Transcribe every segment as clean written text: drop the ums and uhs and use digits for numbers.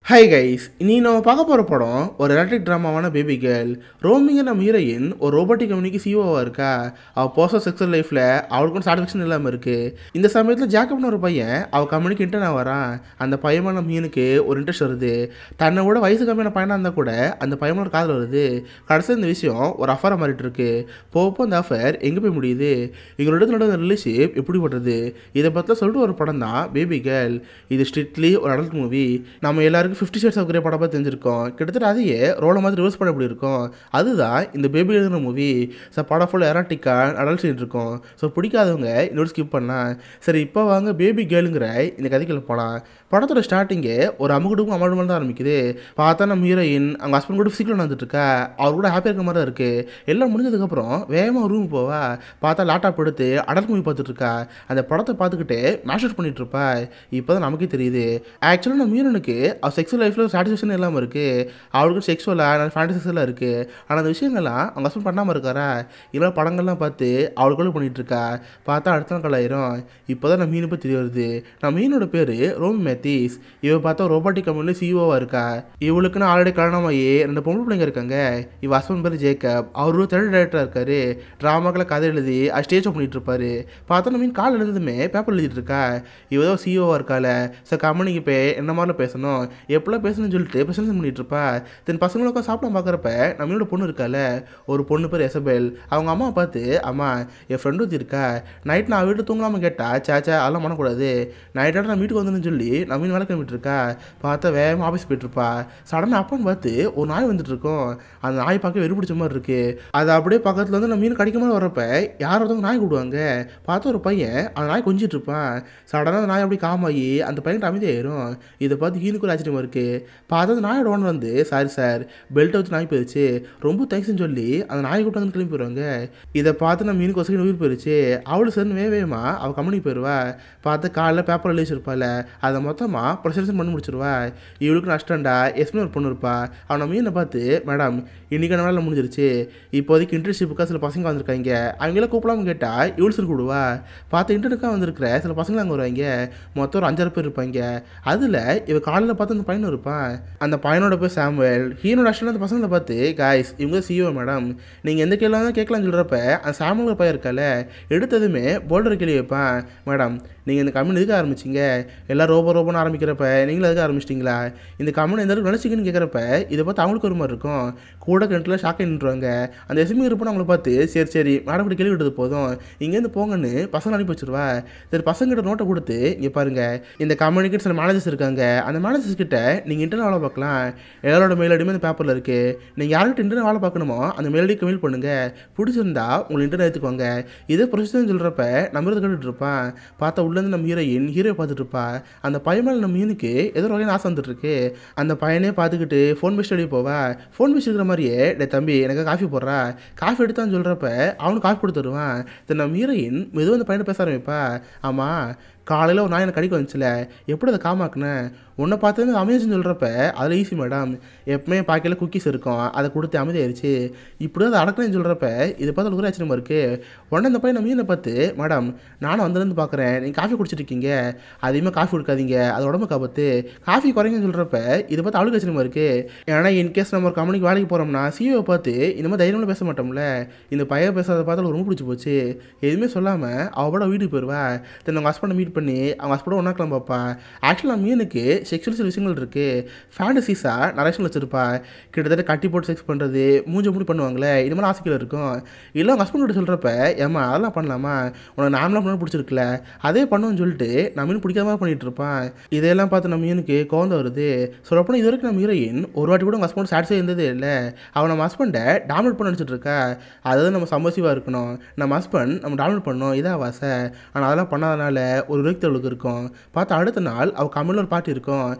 Hi guys, இனி நம்ம பார்க்க போகிற படம் ஒரு எலக்ட்ரிக் ட்ராமாவான பேபி கேர்ள். ரோமிங்க நம்ம ஹீரோயின் ஒரு ரோபோட்டிக் கம்பெனிக்கு சிஓவாக இருக்கா. அவள் பர்சனல் செக்ஸுவல் லைஃப்பில் அவளுக்கும் சாட்டிஸ்ஃபேக்ஷன் இல்லாமல் இருக்குது. இந்த சமயத்தில் ஜேக்கப்னு ஒரு பையன் அவள் கம்பெனிக்கு இன்டர்னாக வரான். அந்த பையன் நம்ம மீனுக்கு ஒரு இன்ட்ரெஸ்ட் வருது. தன்னை விட வயசு கம்மியான பையனாக இருந்தால் கூட அந்த பையனோட காதல் வருது. கடைசியில் இந்த விஷயம் ஒரு அஃபராக மாறிட்டு இருக்கு. போப்போ அந்த அஃபர் எங்கே போய் முடியுது, எங்களோட நடந்த ரிலேஷன்ஷிப் எப்படி படுறது, இதை பற்றி சொல்லிட்டு ஒரு படம் தான் பேபி கேர்ள். இது ஸ்ட்ரிக்ட்லி ஒரு அடல்ட் மூவி. நம்ம எல்லாருக்கும் 50 ஷேட்ஸ் ஆஃப் கிரே படம் பார்த்து தெரிஞ்சிருக்கோம். கிட்டத்தட்ட அதையே ரோலை மாதிரி ரிவர்ஸ் பண்ண எப்படி இருக்கும். அதுதான் இந்த பேபி எழுதுன மூவி. ஸோ படம் ஃபுல் எராட்டிக்காக அடல்ட் சீன் இருக்கும். ஸோ பிடிக்காதவங்க இன்னொரு ஸ்கிப் பண்ணலாம். சரி, இப்போ வாங்க பேபி கேர்ளுங்கிற இந்த கதைக்குள்ள போகலாம். படத்தோட ஸ்டார்டிங்கே ஒரு அமுகுடுக்கும் அமடுமல் தான் ஆரம்பிக்குது. பார்த்தா நம்ம ஹீரோயின் அவங்க ஹஸ்பண்ட் கூட ஃபிசிக்கல் வந்துட்டு இருக்கா. அவர் கூட ஹாப்பியாக இருக்க மாதிரி தான் இருக்குது. எல்லாம் முடிஞ்சதுக்கப்புறம் வேகமாக ரூம் போவா. பார்த்தா லேப்டாப் எடுத்து அடல்ட் மூவி பார்த்துட்டு இருக்கா. அந்த படத்தை பார்த்துக்கிட்டு மேஷ் பண்ணிட்டு இருப்பா. இப்போ தான் நமக்கே தெரியுது, ஆக்சுவலாக நம்ம ஹீரோனுக்கு அவர் செக்ஸுவல் லைஃப்பில் சாட்டிஸ்ஃபேக்ஷன் இல்லாமல் இருக்குது. அவளுக்கு செக்ஸுவலாக ஃபேண்டசிஸ் எல்லாம் இருக்குது. ஆனால் அந்த விஷயங்கள்லாம் அவங்க ஹஸ்பண்ட் பண்ணாமல் இருக்காரா, இல்லை படங்கள்லாம் பார்த்து அவளுக்குள்ள பண்ணிகிட்டு இருக்கா. பார்த்தா அடுத்த நாள் கலாயிரும். இப்போ தான் நம்ம மீன் பற்றி தெரிய வருது. நம்ம மீனோட பேர் ரோமி மேத்திஸ். இவ பார்த்தா ரோபோட்டிக் கம்பெனியில் சிஓவாக இருக்கா. இவளுக்குன்னு ஆல்ரெடி கல்யாணமாகி 2 பொம்பளை பிள்ளைங்க இருக்காங்க. இவ ஹஸ்பண்ட் பேர் ஜேக்கப். அவரு தேர்ட் டைரக்டராக இருக்காரு. ட்ராமாக்களை கதை எழுதி அது ஸ்டேஜ் பண்ணிட்டு இருப்பாரு. பார்த்தா நம்ம மீன் கால் எழுந்ததுமே பேப்பர் எழுதிட்டு இருக்கா. இவ தான் சிஓவாக இருக்கால. ஸோ கம்பெனிக்கு போய் என்ன மாதிரிலாம் பேசணும், எப்படிலாம் பேசணும்னு சொல்லிட்டு ப்ரெசன்ஸ் பண்ணிட்டு இருப்பா. தென் பசங்களுக்கும் சாப்பிட பார்க்குறப்ப நம்மளோட பொண்ணு இருக்கால, ஒரு பொண்ணு பேர் எசபெல். அவங்க அம்மாவை பார்த்து, அம்மா என் ஃப்ரெண்டு ஊற்றி இருக்கா, நைட் நான் வீட்டு தூங்கலாமல் கேட்டா சேச்சா அதெல்லாம் பண்ணக்கூடாது, நைட்டாக நான் வீட்டுக்கு வந்துன்னு சொல்லி நம்ம மீன் வேலை கிளம்பிட்டு இருக்கா. பார்த்தா வேகமாக ஆஃபீஸ் போயிட்டுருப்பா. சடனாக அப்பான்னு பார்த்து ஒரு நாய் வந்துட்டு இருக்கும். அந்த நாய் பார்க்க வெறி பிடிச்ச மாதிரி இருக்குது. அது அப்படியே பக்கத்தில் வந்து நம்ம மீன் கடிக்க மாதிரி வரப்ப யார் ஒருத்தவங்க நாய் கூடுவாங்க. பார்த்தா ஒரு பையன் அந்த நாய் கொஞ்சிட்டு இருப்பான். சடனாக அந்த நாய் அப்படி காமாகி அந்த பையன்கிட்ட அமைதியாயிரும். இதை பார்த்து ஹீனுக்கு ஒரு ஆச்சரியமாக இருக்குது. பார்த்தா அந்த நாயோட ஓனர் வந்து, சாரி சார், பெல்ட்டை வச்சு நாய் போயிடுச்சு, ரொம்ப தேங்க்ஸ்ன்னு சொல்லி அந்த நாயை கூப்பிட்டு வந்து கிளம்பி போயிடுவாங்க. இதை பார்த்து நம்ம மீனுக்கு ஒரு உயிர் போயிடுச்சு. அவளு சரின்னு வேகமாக அவள் கம்பெனிக்கு போயிடுவா. பார்த்து காலையில் பேப்பர் எழுதி வச்சிருப்பாள். அதை மொத்தமாக ப்ரொசெஷன் பண்ணி முடிச்சிருவா. இவளுக்கு நஷ்டண்டா எஸ்மே ஒரு பொண்ணு இருப்பா. அவன் நம்ம மீனை பார்த்து, மேடம் இன்றைக்கான வேலை முடிஞ்சிருச்சு, இப்போதைக்கு இன்டர்ன்ஷிப்புக்காக சில பசங்க வந்திருக்காங்க, அவங்களாம் கூப்பிடாமல் கேட்டால் இவள் சொல்லி கூடுவா. பார்த்து இன்டர்னுக்காக வந்திருக்கிற சில பசங்க அங்கே வருவாங்க. மொத்தம் ஒரு 5 பேர் இருப்பாங்க. அதில் இவ காலையில் பார்த்து அந்த பையனும் இருப்பான். அந்த பையனோட பேர் சாமுவேல். ஹீனோட ஆக்சுவலாக அந்த பசங்களை பார்த்து, காய்ஸ் இவங்க சிஓ மேடம், நீங்கள் எந்த கேள்வி தான் கேட்கலாம்னு சொல்கிறப்ப அந்த சாமுவேல் பையன் இருக்கால, எடுத்ததுமே போல்டர் கேள்வி வைப்பான். மேடம் நீங்கள் இந்த கம்பெனி எதுக்கு ஆரம்பிச்சிங்க, எல்லாம் ரோபோன்னு ஆரம்பிக்கிறப்ப நீங்களும் எதுக்கு ஆரம்பிச்சிட்டிங்களா, இந்த கம்பெனி எந்த அளவுக்கு நினச்சிங்கன்னு கேட்குறப்ப இதை பார்த்து அவங்களுக்கு ஒரு மாதிரி இருக்கும். கூட கிணத்துல ஷாக்கை நின்றுவாங்க. அந்த எஸ்எம்இ இருப்போன்னு அவங்கள பார்த்து, சரி சரி மேடம் இப்படி கேள்வி விட்டது போதும், இங்கேருந்து போங்கன்னு பசங்க அனுப்பி வச்சிருவா. சரி பசங்கிட்ட நோட்டை கொடுத்து, இங்கே பாருங்கள் இந்த கம்பெனிக்கு சில மேனேஜர்ஸ் இருக்காங்க, அந்த மேனேஜர்ஸ் கிட்ட நீங்கள் இன்டர்னல் வேலை பார்க்கலாம், எல்லாரோட மெயில் ஐடியுமே இந்த பேப்பரில் இருக்குது, நீங்கள் யார்கிட்ட இன்டர்னல் வேலை பார்க்கணுமோ அந்த மெயில் ஐடிக்கு மெயில் பண்ணுங்கள், பிடிச்சிருந்தா உங்களை இன்டர்னல் எடுத்துக்கோங்க. இதே ப்ரொசீஜர்னு சொல்கிறப்ப நம்ம இருந்து கேட்டுட்டு இருப்பான். பார்த்தா உள்ளேருந்து நம்ம ஹீரோயை பார்த்துட்டு இருப்பா. அந்த பையன் மேலே நம்ம மீனுக்கு ஏதோ ஒரு வகையான ஆசை வந்துட்டுருக்கு. அந்த பையனே பார்த்துக்கிட்டு ஃபோன் பேசிட்டு வெளியே போவா. ஃபோன் பேசிக்கிற மாதிரியே, டே தம்பி எனக்கு காஃபி போடுறா, காஃபி எடுத்தான்னு சொல்கிறப்ப அவனுக்கு காஃபி கொடுத்து வருவான். நம்ம ஹீரோயின் மெதுவாக அந்த பையனை பேச ஆரம்பிப்பா. ஆமாம் காலையில் ஒரு நாய் எனக்கு கடிக்க வந்துச்சுல, எப்படி அதை காமாக்குனேன், உன்னை பார்த்து அமைதின்னு சொல்கிறப்ப அதில் ஈஸி மேடம், எப்பவுமே பாக்கையில் குக்கீஸ் இருக்கும், அதை கொடுத்து அமைதியாயிருச்சு, இப்படி அதை அடக்கணும்னு சொல்கிறப்ப இதை பார்த்து ஒரு ஆச்சரியமாக இருக்குது. உடனே அந்த பையன் நம்ம மீனை பார்த்து, மேடம் நானும் வந்திருந்து பார்க்குறேன், நீங்கள் காஃபி குடிச்சிருக்கீங்க, அதிகமாக காஃபி கொடுக்காதீங்க, அது உடம்புக்கு ஆபத்து, காஃபி குறைங்கன்னு சொல்கிறப்ப இதை பார்த்து அவளுக்கு ஆச்சரியமாக இருக்குது. ஏன்னா இன்கேஸ் நம்ம ஒரு கம்பெனிக்கு வேலைக்கு போகிறோம்னா சிஓவை பார்த்து இந்த மாதிரி தைரியமாக பேச மாட்டோம்ல. இந்த பையன் பேசாத பார்த்து ரொம்ப பிடிச்சி போச்சு. எதுவுமே சொல்லாமல் அவளோட வீட்டுக்கு போயிடுவா. தென் அவங்க ஹஸ்பண்டை மீட் பண்ணி அவங்க ஹஸ்பண்டை ஒன்றா கிளம்ப பார்ப்பா. ஆக்சுவலாக மீனுக்கு செக்ஷுவல் சில விஷயங்கள் இருக்குது, ஃபேண்டசிஸாக நரேஷன் வச்சுருப்பா. கிட்டத்தட்ட கட்டி போட்டு செக்ஸ் பண்ணுறது, மூஞ்ச மூடி பண்ணுவாங்களே, இது மாதிரி ஆசைகள் இருக்கும். இல்லை அவங்க ஹஸ்பண்ட் சொல்கிறப்ப, ஏம்மா அதெல்லாம் பண்ணலாமா, உனக்கு நார்மலாக பண்ண பிடிச்சிருக்குல்ல அதே பண்ணுவோன்னு சொல்லிட்டு நம்ம மீன் பிடிக்காம பண்ணிகிட்டு இருப்பான். இதையெல்லாம் பார்த்து நம்ம மீனுக்கு கோவம் வருது. சொல்லப்போனால் இது வரைக்கும் நம்ம ஹீரோயின் ஒரு வாட்டி கூட அவங்க ஹஸ்பண்ட் சாட்டிஸ்ஃபை இருந்ததே இல்லை. அவன் நம்ம ஹஸ்பண்டை டாமினேட் பண்ண நினச்சிட்டு இருக்கா. அதாவது நம்ம சம்பசிவாக இருக்கணும், நம்ம ஹஸ்பண்ட் நம்ம டாமினேட் பண்ணணும், இதான் வாசை. ஆனால் அதெல்லாம் பண்ணாதனால ஒரு விரக்தி இருக்கும். பார்த்தா அடுத்த நாள் அவள் கம்பெனியில் ஒரு பார்ட்டி இருக்கும்.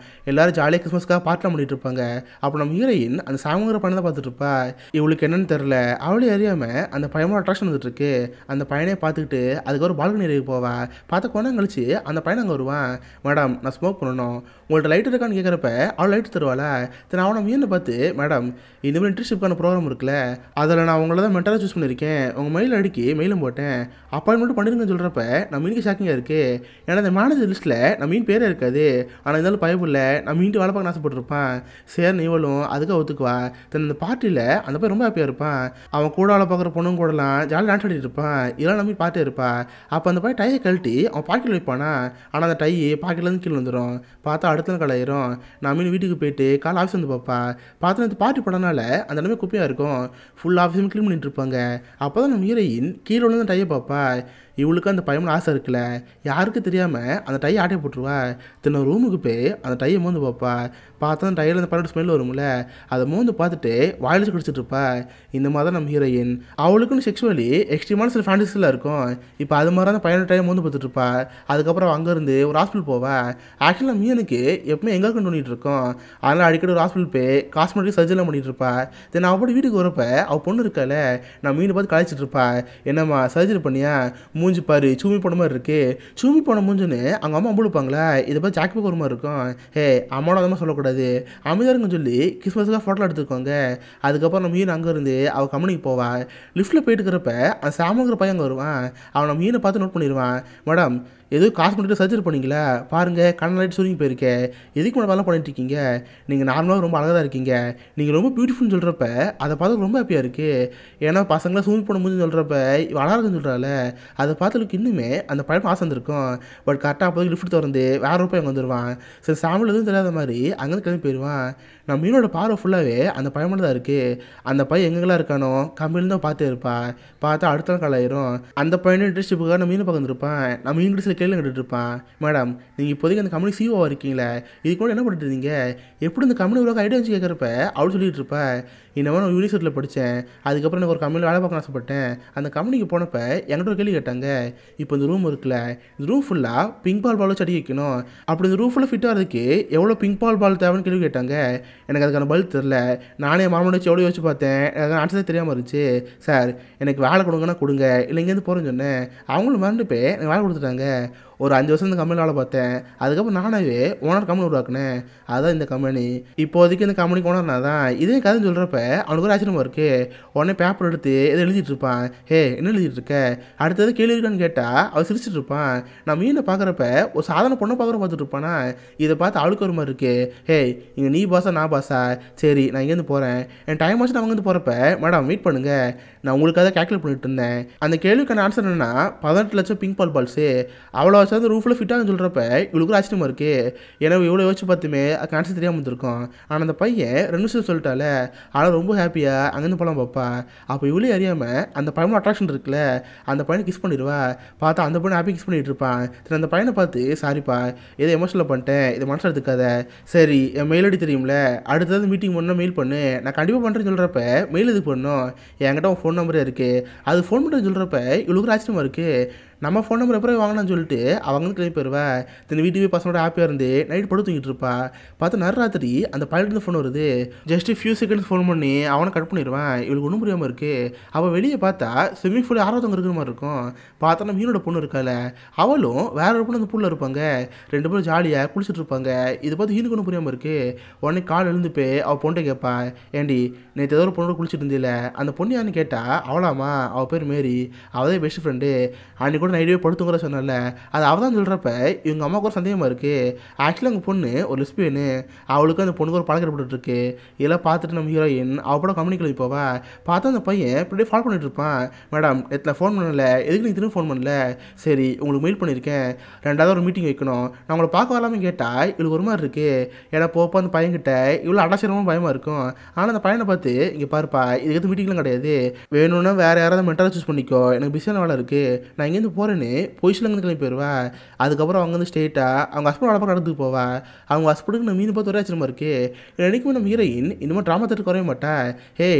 எல்லாரும் ஜாலியாக கிறிஸ்மஸ்க்காக பார்ட்டிலாம் பண்ணிட்டு இருப்பாங்க. அப்போ நம்ம ஹீரோயின் அந்த சாமுங்கிற பையனை தான் பார்த்துட்டு இருப்பா. இவளுக்கு என்னன்னு தெரில, அவளே அறியாமல் அந்த பையனோட அட்ராக்ஷன் வந்துட்டு இருக்கு. அந்த பையனே பார்த்துக்கிட்டு அதுக்கு ஒரு பால்கனி ஏரியாவுக்கு போவா. பார்த்த கொஞ்சம் கழிச்சு அந்த பையன் அங்கே வருவான். மேடம் நான் ஸ்மோக் பண்ணணும், உங்கள்கிட்ட லைட் இருக்கான்னு கேட்குறப்ப அவள் லைட் தருவாளா. தென் அவனை மீனை பார்த்து, மேடம் இந்த மாதிரி இன்டர்ன்ஷிப்கான ப்ரோக்ராம் இருக்குல்ல, அதில் நான் உங்களை தான் மென்டலாக சூஸ் பண்ணியிருக்கேன், உங்கள் மெயில் அடிக்கி மெயிலும் போட்டேன், அப்பாயின்மெண்ட்டும் பண்ணிருங்கன்னு சொல்கிறப்ப நம்ம மீனுக்கு ஷாக்கிங்காக இருக்குது. ஏன்னா அந்த மேனேஜர் லிஸ்ட்டில் நம்ம மீன் பேரே இருக்காது. ஆனால் இருந்தாலும் பயப்புல நம்ம மீண்டும் வேலை பார்க்க ஆசைப்பட்டிருப்பான். சேர்னு இவளும் அதுக்கு ஒத்துக்குவா. தென் இந்த பார்ட்டியில் அந்த பையன் ரொம்ப ஹாப்பியாக இருப்பான். அவன் கூட வேலை பார்க்குற பொண்ணுங்க கூடலாம் ஜாலியாக டான்ஸ் ஆடிட்டு இருப்பான். இதெல்லாம் நம்பி பார்த்துட்டே இருப்பா. அப்போ அந்த பையன் டையை கழட்டி அவன் பாக்கெட்டில் வைப்பானா. ஆனால் அந்த டை பாக்கெட்லேருந்து கீழே வந்துடும். பார்த்தா அடுத்த நாள் கலாயிரும். நான் மீன் வீட்டுக்கு போயிட்டு காலை ஆஃபீஸ் வந்து பார்ப்பா. பார்த்தா இந்த பார்ட்டி பண்ணனால அந்த இடமே குப்பையாக இருக்கும். ஃபுல் ஆஃபீஸும் க்ளீன் பண்ணிட்டு இருப்பாங்க. அப்போ தான் நம்ம ஹீரோயின் கீழே விழுந்து டையை பார்ப்பா. இவளுக்கு அந்த பையன் ஆசை இருக்குல்ல, யாருக்கு தெரியாமல் அந்த டையை ஆட்டை போட்டுருவா. தின்ன ரூமுக்கு போய் அந்த டையை மோந்து பார்ப்பா. பார்த்தா அந்த டையில் அந்த பன்னெண்டு ஸ்மெல் வரும்ல, அதை மோந்து பார்த்துட்டு வாயில் வச்சு குடிச்சிட்டு இருப்பா. இந்த மாதிரி தான் நம்ம ஹீரோயின். அவளுக்குன்னு செக்ஷுவலி எக்ஸ்ட்ரீமான சில ஃபேண்டஸில் இருக்கும். இப்போ அது மாதிரி அந்த பையனை டையை மோந்து பார்த்துட்டு இருப்பா. அதுக்கப்புறம் அங்கேருந்து ஒரு ஹாஸ்பிட்டல் போவா. ஆக்சுவலாக நம்ம மீனுக்கு எப்பவுமே எங்கே கொண்டு பண்ணிட்டு இருக்கோம். அதனால் அடிக்கடி ஒரு ஹாஸ்பிட்டல் போய் காஸ்மெட்டிக் சர்ஜரிலாம் பண்ணிட்டு இருப்பா. தென் அவள் வீட்டுக்கு வரப்ப அவள் பொண்ணு இருக்கால, நான் மீனை பார்த்து கழிச்சிட்டு இருப்பா. என்னம்மா சர்ஜரி பண்ணியா, மூஞ்சி பாரு சூமி போன மாதிரி இருக்கு. சூமி போன மூஞ்சுன்னு அவங்க அம்மா அம்புழுப்பாங்களா, இதை பார்த்து ஜாக்கி போகிற மாதிரி இருக்கும். அம்மாவோட அதமாக சொல்லக்கூடாது, அமைதியாருங்கன்னு சொல்லி கிறிஸ்மஸுக்காக ஃபோட்டோ எடுத்துக்கோங்க. அதுக்கப்புறம் நம்ம மீன் அங்கேருந்து அவள் கம்பெனிக்கு போவா. லிஃப்ட்டில் போயிட்டு இருக்கிறப்ப அந்த சாமுங்கிற பையன் அங்கே வருவான். அவனை மீனை பார்த்து நோட் பண்ணிடுவான். மேடம் எதுவும் காசு பண்ணிட்டு சர்ஜரி பண்ணிங்களா பாருங்கள், கண்ண லைட் சுருங்கி போயிருக்கேன், எதுக்கு மேடம் வேலை பண்ணிட்டு இருக்கீங்க, நீங்கள் நார்மலாக ரொம்ப அழகாக தான் இருக்கீங்க, நீங்கள் ரொம்ப பியூட்டிஃபுல்னு சொல்கிறப்ப அதை பார்த்து ரொம்ப ஹாப்பியாக இருக்குது. ஏன்னா பசங்களாம் சூமி பண்ண முடியும்னு சொல்கிறப்ப இவள் அழகாக இருக்குன்னு சொல்கிறாள். அதை பார்த்துக்கு இன்னுமே அந்த பையன் ஆசை வந்துருக்கும். பட் கரெக்டாக அப்போது லிஃப்ட் திறந்து வேற ஒரு பையன் வந்துடுவான். சரி சாமியில் எதுவும் தெரியாத மாதிரி அங்கேருந்து கிளம்பி போயிடுவான். நம்ம மீனோட பார்வை ஃபுல்லாகவே அந்த பையன் மட்டும் தான் இருக்குது. அந்த பையன் எங்கெல்லாம் இருக்கானோ கம்பெனியில் தான் பார்த்தே இருப்பா. பார்த்தா அடுத்த நாள் காலாயிரும். அந்த பையனும் இன்ட்ரெஸ்டிப்புக்காக நம்ம மீனை பார்க்க வந்துருப்பான். நம்ம இங்கிலீஷில் கேள்வி கேட்டுட்டு இருப்பான். மேடம் நீங்கள் இப்போதைக்கு அந்த கம்பெனி சிஓவாக இருக்கீங்களே, இதுக்கு கூட என்ன பண்ணிட்டு இருந்தீங்க, எப்படி இந்த கம்பெனி உள்ள ஐடியா வச்சு கேட்குறப்ப அவள் சொல்லிட்டு இருப்பா. இன்னமும் நான் யூனிவர்சிட்டியில் படித்தேன், அதுக்கப்புறம் எனக்கு ஒரு கம்பெனியில் வேலை பார்க்க ஆசைப்பட்டேன். அந்த கம்பெனிக்கு போனப்போ என்கிட்ட ஒரு கேள்வி கேட்டாங்க, இப்போ இந்த ரூம் இருக்குல்ல, இந்த ரூம் ஃபுல்லாக பிங்க் பால் வச்சு அடி வைக்கணும், அப்படி இந்த ரூம் ஃபுல்லாக ஃபிட் ஆகிறதுக்கு எவ்வளோ பிங்க் பால் தேவைன்னு கேள்வி கேட்டாங்க. எனக்கு அதுக்கான பதில் தெரில. நானே மாமனை வச்சு எவ்வளோ யோசிச்சு பார்த்தேன், எனக்கு ஆன்சரே தெரியாமல் இருந்துச்சு. சார் எனக்கு வேலை கொடுங்கன்னா கொடுங்க, இல்லை இங்கேருந்து போகிறேன்னு சொன்னேன். அவங்களும் மறந்து போய் எனக்கு வேலை கொடுத்துட்டாங்க. ஒரு 5 வருஷம் இந்த கம்பெனியில் வேலை பார்த்தேன். அதுக்கப்புறம் நானாவே ஓனர் கம்பெனி உருவாக்குனேன். அதுதான் இந்த கம்பெனி. இப்போதைக்கு இந்த கம்பெனிக்கு ஓனர் நான் தான். இதே கதைன்னு சொல்கிறப்ப அவனுக்கு ஒரு ஆச்சரியமாக இருக்குது. உடனே பேப்பர் எடுத்து எதை எழுதிட்டு இருப்பான். என்ன எழுதிட்டு இருக்க, அடுத்தது கேள்வி இருக்கான்னு கேட்டால் அவள் சிரிச்சிட்டு இருப்பான். நான் மீனை பார்க்குறப்ப ஒரு சாதாரண பொண்ணை பார்க்குற பார்த்துட்டு இருப்பானா. இதை பார்த்து அவளுக்கு ஒரு மாதிரி இருக்குது. இங்கே நீ பாஸா நான் பாஸா, சரி நான் இங்கேருந்து போகிறேன், என் டைம் ஆச்சு நான் அங்கேருந்து போகிறப்ப மேடம் வெயிட் பண்ணுங்கள், நான் உங்களுக்காக கேல்குலேட் பண்ணிட்டு இருந்தேன். அந்த கேள்விக்கான ஆன்சர் என்னன்னா 18 லட்சம் பிங்க் பால்ஸு. அவ்வளோ வச்சு ரூஃபில் ஃபிட்டாக சொல்கிறப்ப இவளுக்கு ஆச்சரியமாக இருக்குது. ஏன்னா இவ்வளோ யோசிச்சு பார்த்துமே அதுக்கு ஆன்சர் தெரியாமல் வந்துருக்கோம். ஆனால் அந்த பையன் 2 நிமிஷம் சொல்லிட்டால, ஆனால் ரொம்ப ஹாப்பியாக அங்கேருந்து போகலாம் பார்ப்பா. அப்போ இவ்வளோ அறியாமல் அந்த பையனோட அட்ராக்ஷன் இருக்குல்ல, அந்த பையனை கிஸ் பண்ணிடுவா. பார்த்தா அந்த பையனை ஹாப்பி கிஸ் பண்ணிட்டு இருப்பான். சரி அந்த பையனை பார்த்து சாரிப்பா ஏதோ எமோஷனல் பண்ணிட்டேன், இதை மனசில் எடுத்துக்காத, சரி என் மெயில் ஐடி தெரியும்ல, அடுத்தது மீட்டிங் பண்ணால் மெயில் பண்ணு, நான் கண்டிப்பாக பண்ணுறேன்னு சொல்கிறப்ப மெயில் இது பண்ணணும், என்கிட்ட உன் ஃபோன் நம்பரே இருக்குது, அது ஃபோன் பண்ணுறேன்னு சொல்கிறப்ப இவ்வளோ ஆச்சரியமாக இருக்குது. நம்ம ஃபோன் நம்பர் எப்போ வாங்கினான்னு சொல்லிட்டு அவங்க கிளம்பி போயிடுவா. தென் வீட்டுக்கு பசங்களோட ஹாப்பியாக இருந்து நைட் படுத்து தூங்கிட்டு இருப்பா. பார்த்து நடுராத்திரி அந்த பையன்ட்டு ஃபோன் வருது. ஜஸ்ட் ஃபியூ செகண்ட்ஸ் ஃபோன் பண்ணி அவனை கட் பண்ணிடுவான். இவளுக்கு ஒன்றும் புரியாமல் இருக்குது. அவள் வெளியே பார்த்தா ஸ்விம்மிங் பூல் ஆர்வத்தவங்க இருக்கிற மாதிரி இருக்கும். பார்த்தா நம்ம மீனோட பொண்ணு இருக்கால, அவளும் வேற ஒரு பொண்ணு அந்த பூலில் இருப்பாங்க. 2 பேரும் ஜாலியாக குளிச்சுட்டு இருப்பாங்க. இதை பார்த்து ஹீனுக்கு ஒன்றும் புரியாமல் இருக்குது. உடனே கால் எழுந்து போய் அவள் பொண்ணை கேட்பா, ஏண்டி நேற்று ஏதோ ஒரு பொண்ணோட குளிச்சுட்டு இருந்தில்ல, அந்த பொண்ணு யாருன்னு கேட்டால் அவளாமா, அவள் பேர் மேரி, அவள் பெஸ்ட் ஃப்ரெண்டு, அன்றைக்கி கூட நைட்டே படுத்துங்கிற சொன்னால, அது அவள் தான் சொல்கிறப்ப இவங்க அம்மாவுக்கு ஒரு சந்தேகமாக இருக்குது. ஆக்சுவலாக அவங்க பொண்ணு ஒரு லெஸ்பியனு, அவளுக்கு அந்த பொண்ணுக்கு ஒரு பழக்கம் ஏற்பட்டுருக்கு. இதெல்லாம் பார்த்துட்டு நம்ம ஹீரோயின் அவள் கூட கம்யூனிகேட் போவா. பார்த்தா அந்த பையன் இப்படியே ஃபாலோ பண்ணிட்டு இருப்பான். மேடம் நேற்று ஃபோன் பண்ணல, எதுக்கு நீ திரும்ப ஃபோன் பண்ணல, சரி உங்களுக்கு மெயில் பண்ணியிருக்கேன், 2வது ஒரு மீட்டிங் வைக்கணும், நான் உங்களை பார்க்க வரலாமே கேட்டால் இவளுக்கு ஒரு மாதிரி இருக்குது. ஏன்னா போப்போ அந்த பையன்கிட்ட இவ்வளோ அடாச்சரமாக பயமாக இருக்கும். ஆனால் அந்த பையனை பார்த்து இங்கே பாருப்பா இதுக்கு எதுவும் மீட்டிங்லாம் கிடையாது, வேணும்னா வேறு யாராவது மென்டலாக சூஸ் பண்ணிக்கோ, எனக்கு பிஸியான வேலை இருக்குது, நான் இங்கேருந்து போகிறேன்னு பொய்சிலங்க கிளம்பி போயிடுவா. அதுக்கப்புறம் அவங்க வந்து ஸ்டேட்டாக அவங்க ஹஸ்பண்ட் வளர்ப்பா நடந்துக்கு போவா. அவங்க ஹஸ்பண்டுக்கு நம்ம மீன் பார்த்து ஒரே ஆச்சரியமாக இருக்குது. என்றைக்குமே நம்ம ஹீரோயின் இன்னமும் ட்ராமா தட்டு குறைய மாட்டா.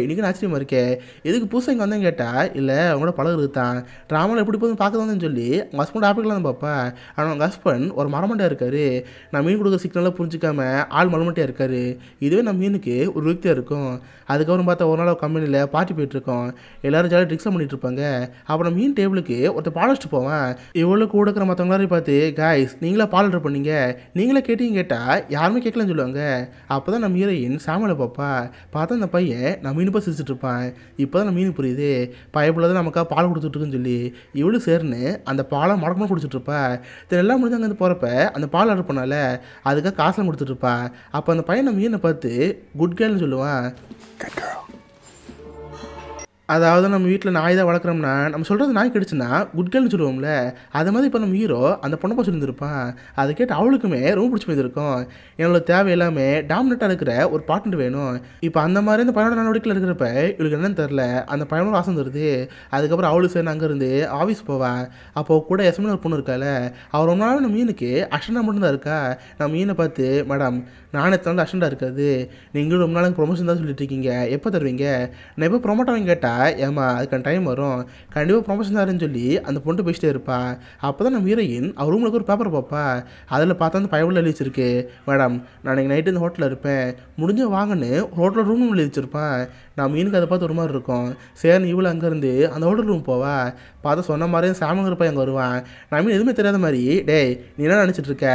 இன்னைக்கு ஆச்சரியமாக இருக்கே, எதுக்கு புதுசாக இங்கே வந்தேன்னு கேட்டால் இல்லை அவங்களோட பழகுறது தான், ட்ராமாவில் எப்படி போதும் பார்க்க வந்தேன்னு சொல்லி அவங்க ஹஸ்பண்ட் ஆப்பிக்கலாம் தான் பார்ப்பா. ஆனால் அவங்க ஹஸ்பண்ட் ஒரு மரமண்டையாக இருக்காரு. நான் மீன் கொடுக்குற சிக்னலாக புரிஞ்சிக்காம ஆள் மலமட்டையாக இருக்காரு. இதுவே நம்ம மீனுக்கு ஒரு வியக்தியாக இருக்கும். அதுக்கப்புறம் பார்த்தா ஒரு நாள் கம்பெனியில் பார்ட்டி போயிட்டுருக்கோம். எல்லோரும் ஜாலியாக ட்ரிக்ஸாக பண்ணிட்டு இருப்பாங்க. அப்புறம் மீன் டேபிளுக்கு ஒருத்தர் பாடம் விசாரிச்சுட்டு போவேன். இவ்வளோ கூட இருக்கிற மற்றவங்களாரையும் பார்த்து காய்ஸ் நீங்களா பால் ஆர்டர் பண்ணீங்க, நீங்களே கேட்டீங்க கேட்டால் யாருமே கேட்கலன்னு சொல்லுவாங்க. அப்போ தான் நம்ம ஹீரோயின் சாமியில் பார்ப்பா. பார்த்தா அந்த பையன் நான் மீன் போய் சிரிச்சிட்டு இருப்பான். இப்போ தான் நம்ம மீன் புரியுது பயப்புள்ள தான் நமக்காக பால் கொடுத்துட்ருக்குன்னு சொல்லி. இவ்வளோ சேர்னு அந்த பாலை மடக்கமாக குடிச்சிட்ருப்பா. எல்லாம் முடிஞ்சு அங்கேருந்து போகிறப்ப அந்த பால் ஆர்டர் பண்ணால அதுக்காக காசுலாம் கொடுத்துட்ருப்பா. அப்போ அந்த பையன் நம்ம மீனை பார்த்து குட் கேர்ள்னு சொல்லுவான். அதாவது நம்ம வீட்டில் நாய் தான் வளர்க்குறோம்னா நம்ம சொல்கிறது நாய் கிடச்சுன்னா குட் கேர்ள்னு சொல்லுவோம்ல. அது மாதிரி இப்போ நம்ம ஹீரோ அந்த பொண்ணை பார்த்து சொல்லியிருப்பான். அதை கேட்டு அவளுக்குமே ரொம்ப பிடிச்சி போயிருக்கும். என்னோட தேவை எல்லாமே டாமினேட்டாக இருக்கிற ஒரு பார்ட்னர் வேணும். இப்போ அந்த மாதிரி அந்த பையனோட நடவடிக்கையில் இருக்கிறப்ப இவளுக்கு என்னன்னு தெரில அந்த பையனோட வாசம் தருது. அதுக்கப்புறம் அவளுக்கு சேர்ந்து அங்கேருந்து ஆஃபீஸ் போவாள். அப்போ கூட எஸ்எம்னு ஒரு பொண்ணு இருக்கால, அவர் ரொம்ப நாள் நம்ம மீனுக்கு அஷண்டாக மட்டும்தான் இருக்கா. நம்ம மீனை பார்த்து மேடம் நானே எத்தனை நாள் அஷண்டாக இருக்காது, நீங்களும் ரொம்ப நாளுக்கு ப்ரொமோஷன் தான் சொல்லிட்டு இருக்கீங்க, எப்போ தருவீங்க, நான் எப்போ ப்ரொமோட் ஆகும் கேட்டால் ஏமா அதுக்கான டைம் வரும், கண்டிப்பாக ப்ரொமோஷன் தாருன்னு சொல்லி அந்த பொண்ணு பேசிட்டே இருப்பா. அப்போ தான் நம்ம ஹீரோயின் அவர் ரூமில் ஒரு பேப்பர் பார்ப்பா. அதில் பார்த்தா அந்த பயவுள்ள எழுதி வச்சிருக்கு, மேடம் நான் இன்றைக்கி நைட்டு இந்த ஹோட்டலில் இருப்பேன், முடிஞ்ச வாங்கன்னு ஹோட்டலில் ரூம் எழுதி வச்சிருப்பேன். நான் மீனுக்கு அதை பார்த்து ஒரு மாதிரி இருக்கும். சரின்னு இவ்வளோ அங்கேருந்து அந்த ஹோட்டல் ரூம் போவா. பார்த்து சொன்ன மாதிரியே சாமங்கிற பையன் அங்கே வருவான். நான் மீன் எதுவுமே தெரியாத மாதிரி டேய் நீ என்ன நினச்சிட்ருக்க,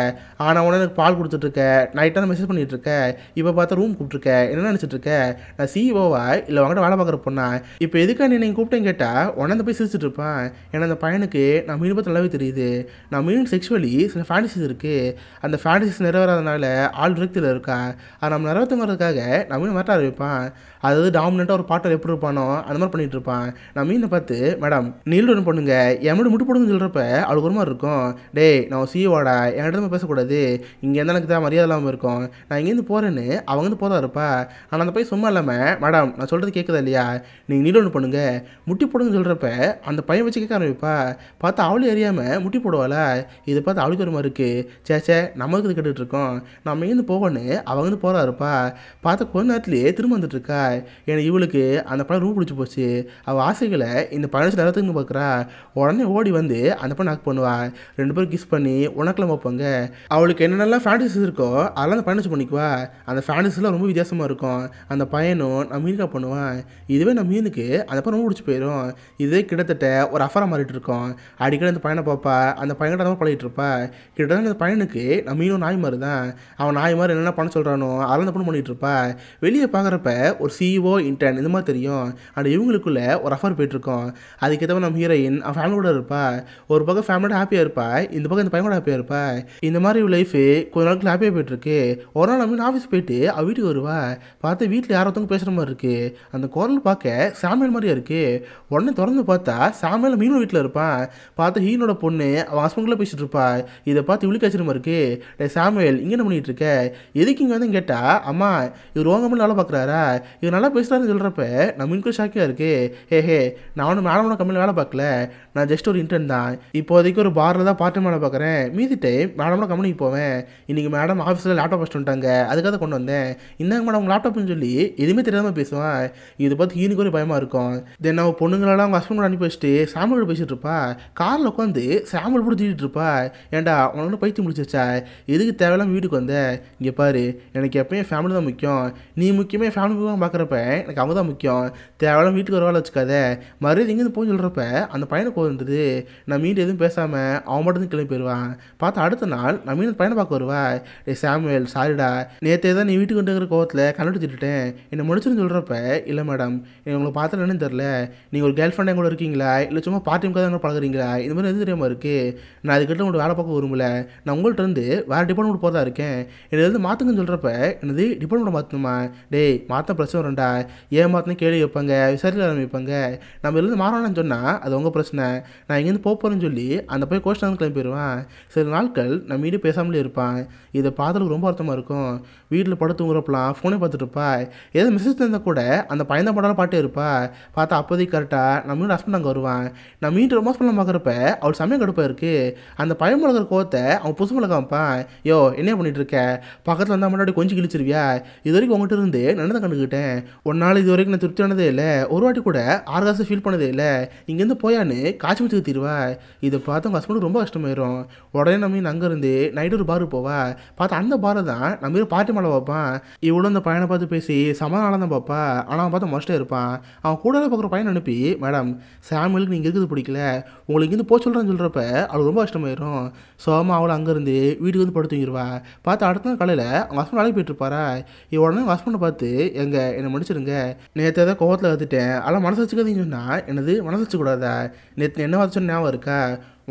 ஆனால் உடனே எனக்கு பால் கொடுத்துட்ருக்க, நைட்டாக மெசேஜ் பண்ணிகிட்ருக்க, இப்போ பார்த்தா ரூம் கூப்பிட்ருக்க, என்ன நினச்சிட்ருக்க, நான் சிஇஓவா இல்லை வாங்கிட்ட வேலை பார்க்குற பொண்ணா, இப்போ எதுக்காக நீ நீங்கள் கூப்பிட்டேன்னு கேட்டால் உடனே போய் சிரிச்சிட்டு இருப்பான். ஏன்னா அந்த பையனுக்கு நான் மீன் பற்றி நல்லாவே தெரியுது. நான் மீன் செக்ஷுவலி சில ஃபேண்டசிஸ் இருக்குது, அந்த ஃபேண்டசிஸ் நிறைவேறாதனால ஆள் விரக்தியில் இருக்கா. அதை நம்ம நிறைவேற்றுங்கிறதுக்காக நான் மீன் மாட்ட ஆரம்பிப்பான். அதாவது டாமினண்ட்டாக ஒரு பாட்டர் எப்படி இருப்பானோ அந்த மாதிரி பண்ணிகிட்டு இருப்பான். நான் மீனை பார்த்து மேடம் நீல்டு ஒன்று பண்ணுங்க எம்மோட முட்டு போடுங்கன்னு சொல்கிறப்ப அவளுக்கு ஒரு மாதிரி இருக்கும். டேய் நான் சிஓடா என்கிட்ட பேசக்கூடாது, இங்கே இருந்தால் எனக்கு தான் மரியாதை இல்லாமல் இருக்கும், நான் இங்கேருந்து போகிறேன்னு அவங்க வந்து போதா இருப்பா. ஆனால் அந்த பையன் சும்மா இல்லாமல் மேடம் நான் சொல்கிறது கேட்குதா இல்லையா, நீங்கள் நீல்டு ஒன்று பண்ணுங்க முட்டி போடுங்கன்னு சொல்கிறப்ப அந்த பையன் வச்சு கேட்க ஆரம்பிப்பா. பார்த்தா அவளும் அறியாமல் முட்டி போடுவாளா. இதை பார்த்து அவளுக்கு ஒரு மாதிரி இருக்குது, சேச்சே நமக்கு இது கேட்டுட்ருக்கோம், நம்ம இங்கேருந்து போகணுன்னு அவங்க வந்து போகிறா இருப்பா. பார்த்தா கொஞ்ச நேரத்துலேயே திரும்ப வந்துட்டுருக்கா. ஏன்னா இவளுக்கு அந்த படம் ரொம்ப பிடிச்சி போச்சு. அவள் ஆசைகளை இந்த 15 நேரத்துக்கு பார்க்குறா. உடனே ஓடி வந்து அந்த படம் நாக்கு பண்ணுவாள். 2 பேரும் கிஸ் பண்ணி உனக்கெல்லாம் வைப்பாங்க. அவளுக்கு என்னென்னலாம் ஃபேண்டசிஸ் இருக்கோ அதெல்லாம் அந்த பையனை பண்ணிக்குவா. அந்த ஃபேண்டசிஸ்லாம் ரொம்ப வித்தியாசமாக இருக்கும். அந்த பையனும் நான் மீனுக்கா பண்ணுவான். இதுவே நம்ம மீனுக்கு அந்த படம் ரொம்ப பிடிச்சி போயிடும். இதே கிட்டத்தட்ட ஒரு அஃபராக மாறிட்டு இருக்கோம். அடிக்கடி அந்த பையனை பார்ப்பா, அந்த பையன்கிட்ட தான் பழகிட்டு இருப்பா. கிட்டத்தட்ட அந்த பையனுக்கு நம்ம மீனும் நாய் மாதிரி தான். அவன் நாய் மாதிரி என்னென்ன பண்ண சொல்கிறானோ அதெல்லாம் அந்த பொண்ணு பண்ணிகிட்டு இருப்பா. வெளியே பார்க்குறப்ப ஒரு சிஇஓ இன்டர்ன் இந்த மாதிரி தெரியும். ஆனால் இவங்களுக்குள்ள ஒரு அஃபர் போயிட்டுருக்கோம். அதுக்கேற்ற நம்ம ஹீரோயின் அவன் ஃபேமிலியோட இருப்பா. ஒரு பக்கம் ஃபேமிலியோட ஹாப்பியாக இருப்பா, இந்த பக்கம் இந்த பையனோட ஹாப்பியாக இருப்பா. இந்த மாதிரி லைஃபு கொஞ்ச நாளுக்கு ஹாப்பியாக போயிட்டுருக்கு. ஒரு நாள் நம்ம ஆஃபீஸ் போயிட்டு அவள் வீட்டுக்கு வருவா. பார்த்து வீட்டில் யாரோ ஒருத்தவங்க பேசுகிற மாதிரி இருக்குது. அந்த குரல் பார்க்க சாமியல் மாதிரியா இருக்குது. உடனே திறந்து பார்த்தா சாமியல் மீனோட வீட்டில் இருப்பான். பார்த்து ஹீரோட பொண்ணு அவன் ஹஸ்பண்ட்குள்ளே பேசிகிட்டு இருப்பா. இதை பார்த்து இவளுக்கு ஆச்சரியமா இருக்குது. டே சாமியல் இங்கே என்ன பண்ணிகிட்டு இருக்க, எதுக்கு இங்கே வந்து கேட்டால் அம்மா இவர் உங்க கம்பெனியில் வேலை பார்க்குறாரா, இவர் நல்லா பேசுகிறாருன்னு சொல்கிறப்ப நம்ம இன்னும் ஷாக்கியாக இருக்குது. ஹே நான் ஒன்றும் மேடமோட கம்பெனியில் வேலை பார்க்கல, நான் ஜஸ்ட் ஒரு இன்டர்ன் தான், இப்போதைக்கு ஒரு பாரில் தான் பார்ட் டைம் வேலை பார்க்குறேன், மீதி டைம் மேடமோட கம்பெனிக்கு போவேன். இன்றைக்கி மேடம் ஆஃபீஸில் லேப்டாப் வச்சுட்டு வந்துட்டாங்க, அதுக்காக கொண்டு வந்தேன், இந்தாங்க மேடம் உங்கள் லேப்டாப்னு சொல்லி எதுவுமே தெரியாமல் பேசுவான். இதை பார்த்து ஈனுக்கு ஒரு பயமாக இருக்கும். தென் அவள் பொண்ணுங்களெல்லாம் அவங்க ஹஸ்பண்ட் அனுப்பி வச்சுட்டு சாமியோட பேசிகிட்டு இருப்பா. காரில் உட்காந்து சாமியோட போட்டு தீட்டிட்டு இருப்பா. ஏன்டா உனக்கு பைத்தியம் முடிச்சிருச்சா, எதுக்கு தேவையில்லாமல் வீட்டுக்கு வந்த, இங்கே பாரு எனக்கு எப்பயும் என் ஃபேமிலி தான் முக்கியம், நீ முக்கியமே என் ஃபேமிலி பார்க்குறப்ப எனக்கு அவங்க தான் முக்கியம், தேவையில்லாம வீட்டுக்கு ஒரு வேலை வச்சுக்காத, மறுபடியும் எங்கேருந்து போய் சொல்கிறப்ப அந்த பையனுக்கு வந்துடுது. நான் மீன் எதுவும் பேசாமல் அவன் மட்டும் கிளம்பி போயிடுவான். பார்த்தா அடுத்த நாள் நான் மீன் பையனை பார்க்க வருவா. டே சாமுவேல் சாரிடா, நேற்றே தான் நீ வீட்டுக்கு வந்துங்கிற கோவத்தில் கண்ணு திட்டுட்டேன், என்னை முடிச்சுன்னு சொல்கிறப்ப இல்லை மேடம் எனக்கு உங்களை பார்த்தா என்னன்னு தெரில, நீங்கள் ஒரு கேர்ள் ஃப்ரெண்ட் கூட இருக்கீங்களா இல்லை சும்மா பார்ட் டைம் தான் பழகுறீங்களா, இந்த மாதிரி எதுவும் தெரியாமல் இருக்குது, நான் அதுக்கிட்ட உங்களோட வேலை பார்க்க விரும்பல, நான் உங்கள்கிட்ட இருந்து வேறு டிபார்ட்மெண்ட் போகிறதா இருக்கேன், என்னை எது மாற்றுங்கன்னு சொல்கிறப்ப என்னது டிபார்ட்மெண்ட் மாற்றணுமா, டேய் மாற்ற பிரச்சனை வரண்டா, ஏன் மாற்றினா கேள்வி வைப்பாங்க, விசாரிக்க ஆரம்பிப்பாங்க, நம்ம இருந்து மாறணும்னு சொன்னால் அது உங்கள் பிரச்சனை, நான் இங்கேருந்து போகிறேன்னு சொல்லி அந்த போய் கோஷ்டம் கிளம்பி போயிடுவான். சில நாட்கள் நம்ம வீடு பேசாமலே இருப்பான். இதை பார்த்துட்டு ரொம்ப அர்த்தமாக இருக்கும். வீட்டில் படுத்துங்கிறப்பலாம் ஃபோனே பார்த்துட்டு இருப்பா. ஏதோ மெசேஜ் இருந்தால் கூட அந்த பையன் படம் பாட்டே இருப்பா. பார்த்தா அப்போதைக்கு கரெக்டாக நம்ம வீடு ஹஸ்பண்ட் அங்கே வருவான். நம்ம வீட்டு ரொம்ப பண்ணலாம் பார்க்குறப்ப அவள் சமயம் கடுப்பாக இருக்குது. அந்த பையன் மிளகிற கோவத்தை அவன் புதுசு மிளக காமிப்பான். யோ என்ன பண்ணிட்டு இருக்க, பக்கத்தில் வந்தால் முன்னாடி கொஞ்சம் கிழிச்சிருவியா, இது வரைக்கும் உங்கள்கிட்ட இருந்து நல்லதை கண்டுக்கிட்டேன், ஒரு நாள் இது வரைக்கும் நான் திருப்தியானதே இல்லை, ஒரு வாட்டி கூட ஆர்காசம் ஃபீல் பண்ணதே இல்லை, இங்கேருந்து போயான்னு காய்ச்சி முடிச்சு தீருவா. இதை பார்த்து அவங்க ஹஸ்பண்டுக்கு ரொம்ப கஷ்டமாயிரும். உடனே நம்ம அங்கேருந்து நைட்டு ஒரு பாரு போவா. பார்த்தா அந்த பாரை தான் நம்ம பார்ட்டி மேலே வைப்பான். இவ்வளோ அந்த பையனை பார்த்து பேசி சமாதானம் தான் பார்ப்பா. ஆனால் அவன் பார்த்து மஸ்ட்டே இருப்பான். அவன் கூட பார்க்குற பையனை அனுப்பி, மேடம் சாமுவேலுக்கு நீங்கள் இருக்குது பிடிக்கல, உங்களுக்கு இங்கேருந்து போக சொல்கிறேன்னு சொல்கிறப்ப அவளுக்கு ரொம்ப கஷ்டமாயிரும். சோமா அவளை அங்கேருந்து வீட்டுக்கு வந்து படுத்துங்கிடுவா. பார்த்து அடுத்த நாள் காலையில் அவங்க ஹஸ்பண்ட் வேலைக்கு போயிட்டுருப்பாரா. உடனே அவங்க ஹஸ்பண்டை பார்த்து, என்னை மன்னிச்சிருங்க, நேற்று ஏதாவது கோவத்தில் கற்றுட்டேன், அதெல்லாம் மனசு வச்சுக்காதீங்கன்னு சொன்னால் என்னது மனசு வச்சுக்கூடாதா, நேற்று என்ன வச்சுன்னு ஞாபகம் இருக்கா,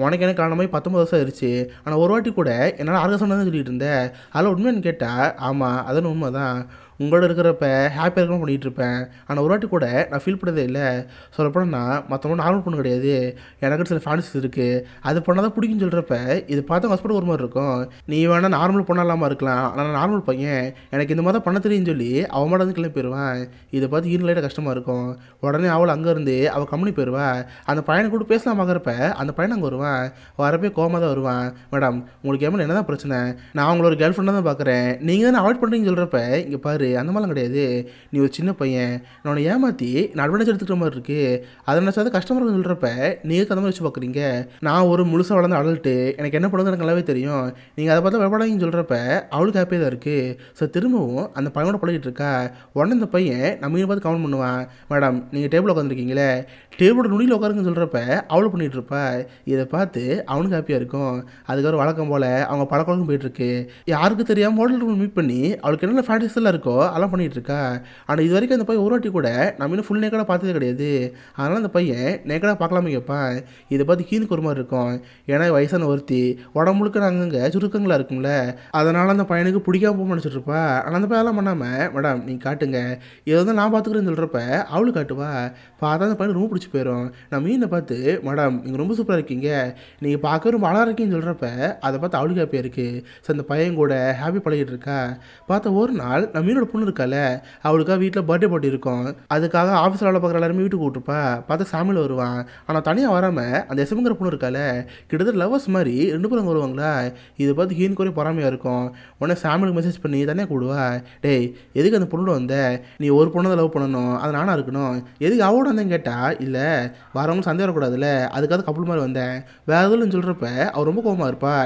உனக்கு எனக்கு காரணமாய் 19 வருஷம் ஆயிடுச்சு, ஆனால் ஒரு வாட்டி கூட என்னால் ஆர்க சொன்னதான் சொல்லிட்டு இருந்தேன், அதில் உண்மைன்னு கேட்டால் ஆமாம் அதெல்லாம் உண்மை தான், உங்களோட இருக்கிறப்ப ஹாப்பியாக இருக்கணும் பண்ணிகிட்டு இருப்பேன், ஆனால் ஒரு வாட்டி கூட நான் ஃபீல் பண்ணதே இல்லை, சொல்லப்போனால் நான் மற்றவங்க நார்மல் பொண்ணு கிடையாது, எனக்கு சில ஃபேன்சிஸ் இருக்குது, அது பண்ணால் தான் பிடிக்குன்னு சொல்கிறப்ப இது பார்த்து ஹஸ்பண்ட் ஒரு மாதிரி இருக்கும். நீ வேணால் நார்மல் பொண்ணாக இல்லாமல் இருக்கலாம், ஆனால் நான் நார்மல் பையன், எனக்கு இந்த மாதிரி தான் பண்ண தெரியும்னு சொல்லி அவன் மட்டும் வந்து கிளம்பி போயிடுவான். இதை பார்த்து ஈரன் லைட்டாக கஷ்டமாக இருக்கும். உடனே அவள் அங்கேருந்து அவள் கம்பெனி போயிடுவா. அந்த பையனை கூட பேசலாம் பார்க்குறப்ப அந்த பையன் அங்கே வருவான். வரப்பே கோமா தான் வருவான். மேடம் உங்களுக்கு ஏமா என்ன தான் பிரச்சனை, நான் உங்களோட கேர்ள் ஃப்ரெண்டாக தான் பார்க்குறேன், நீங்கள் தானே அவாய்ட் பண்ணுறீங்கன்னு சொல்கிறப்ப இங்கே பாரு அந்த மாதிரிலாம் கிடையாது, நீ ஒரு சின்ன பையன், நான் உன்னை ஏமாற்றி நான் அட்வான்டேஜ் எடுத்துக்கிற மாதிரி இருக்குது, அதை நினச்சாது கஷ்டமாக இருக்குன்னு சொல்கிறப்ப நீங்கள் அந்த மாதிரி வச்சு பார்க்குறீங்க, நான் ஒரு முழுசாக வளர்ந்து அடல்ட்டு, எனக்கு என்ன பண்ணுறது எனக்கு நல்லாவே தெரியும், நீங்கள் அதை பார்த்தா விளையாடாங்கன்னு சொல்கிறப்ப அவளுக்கு ஹாப்பியாக தான் இருக்குது. ஸோ திரும்பவும் அந்த பையனோட பழகிட்டு இருக்கா. உடனே இந்த பையன் நம்ம மீன் பார்த்து கமெண்ட் பண்ணுவான், மேடம் நீங்கள் டேபிள் உட்காந்துருக்கீங்களே, டேபிளோட நுனியில் உட்காருங்கன்னு சொல்கிறப்ப அவளும் பண்ணிகிட்டு இருப்பா. இதை பார்த்து அவனுக்கு ஹாப்பியாக இருக்கும். அதுக்கப்புறம் வழக்கம் போல் அவங்க பழக்கம் போயிட்டுருக்கு. யாருக்கு தெரியாமல் மாடல் ரூம் மீட் பண்ணி அவளுக்கு என்னென்ன ஃபேண்டஸில் இருக்கோ அதெல்லாம் பண்ணிகிட்டு இருக்கா. ஆனால் இது வரைக்கும் அந்த பையன் ஒரு வாட்டி கூட நம்ம இன்னும் ஃபுல் நேக்கடாக பார்த்ததே கிடையாது. அதனால் அந்த பையன் நேக்கடாக பார்க்கலாமே கேட்பான். இதை பார்த்து ஹீனுக்கு ஒரு மாதிரி இருக்கும். ஏன்னா வயசான ஒருத்தி உடம்புக்கு அங்கங்கே சுருக்கங்களாக இருக்கும்ல, அதனால் அந்த பையனுக்கு பிடிக்காம போக நினச்சிட்டு இருப்பா. ஆனால் அந்த பையெல்லாம் பண்ணாமல், மேடம் நீங்கள் காட்டுங்க, இதை வந்து நான் பார்த்துக்கிறேன்னு சொல்கிறப்ப அவளுக்கு காட்டுவா. பார்த்தா அந்த பையனுக்கு ரொம்ப பிடிச்சி போயிடும். நான் மீனை பார்த்து, மேடம் நீங்கள் ரொம்ப சூப்பராக இருக்கீங்க, நீங்கள் பார்க்க ரொம்ப அழகாக இருக்கீங்கன்னு சொல்கிறப்ப அதை பார்த்து அவளுக்கு ஹாப்பியாக இருக்குது. ஸோ அந்த பையன் கூட ஹாப்பி பழகிட்டு இருக்கா. பார்த்தா ஒரு நாள் நம்ம மீனோட பொண்ணு இருக்கால, அவளுக்காக வீட்டில் பர்த்டே பார்ட்டி இருக்கும். அதுக்காக ஆஃபீஸில் வேலை பார்க்குற எல்லாருமே வீட்டுக்கு கூப்பிட்டுருப்பா. பார்த்தா சாமியில் வருவான். ஆனால் தனியாக வராமல் அந்த எஸ்எம்ங்கிற பொண்ணு இருக்கால, கிட்டத்தட்ட லவ்வர்ஸ் மாதிரி 2 பேரும் வருவாங்களா. இதை பார்த்து ஹீனுக்கு ஒரே பொறாமையாக இருக்கும். உடனே சாமிலுக்கு மெசேஜ் பண்ணி தனியாக கூடுவா. டேய் எதுக்கு அந்த பொண்ணோட வந்த, நீ ஒரு பொண்ணை தான் லவ் பண்ணணும், அது நானாக இருக்கணும், எதுக்கு அவளோட வந்தேன்னு கேட்டால், இல்லை வரவங்க சந்தேகம் வரக்கூடாதுல்ல, அதுக்காக கப்பல் மாதிரி வந்தேன், வேறு எதுவும் சொல்கிறப்ப அவர் ரொம்ப கோவமாக இருப்பா.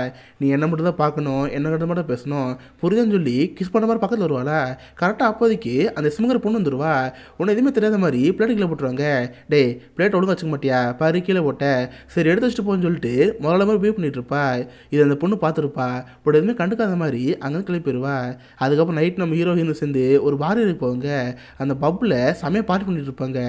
நீ என்ன மட்டும் தான் பார்க்கணும், என்ன கிட்ட மட்டும் பேசணும், புரியுதுன்னு சொல்லி கிஸ் பண்ண மாதிரி பக்கத்தில் வருவாளா. கரெக்டாக அப்போதைக்கு அந்த சிம்ங்கிற பொண்ணு வந்துடுவா. உன்னை எதுவுமே தெரியாத மாதிரி பிளேட்டு கீழே போட்டுருவாங்க. டே பிளேட் ஒழுங்காக வச்சுக்க மாட்டியா, பாரு கீழே போட்ட, சரி எடுத்து வச்சுட்டு போன்னு சொல்லிட்டு முதல்ல மாதிரி பிஹேவ் பண்ணிட்டு இருப்பா. இது அந்த பொண்ணு பார்த்துருப்பா. பட் எதுவுமே கண்டுக்காத மாதிரி அங்கேருந்து கிளம்பி போயிடுவா. அதுக்கப்புறம் நைட் நம்ம ஹீரோயின் சேர்ந்து ஒரு பாரில் போவாங்க. அந்த பப்பில் செமையாக பார்ட்டி பண்ணிட்டு இருப்பாங்க.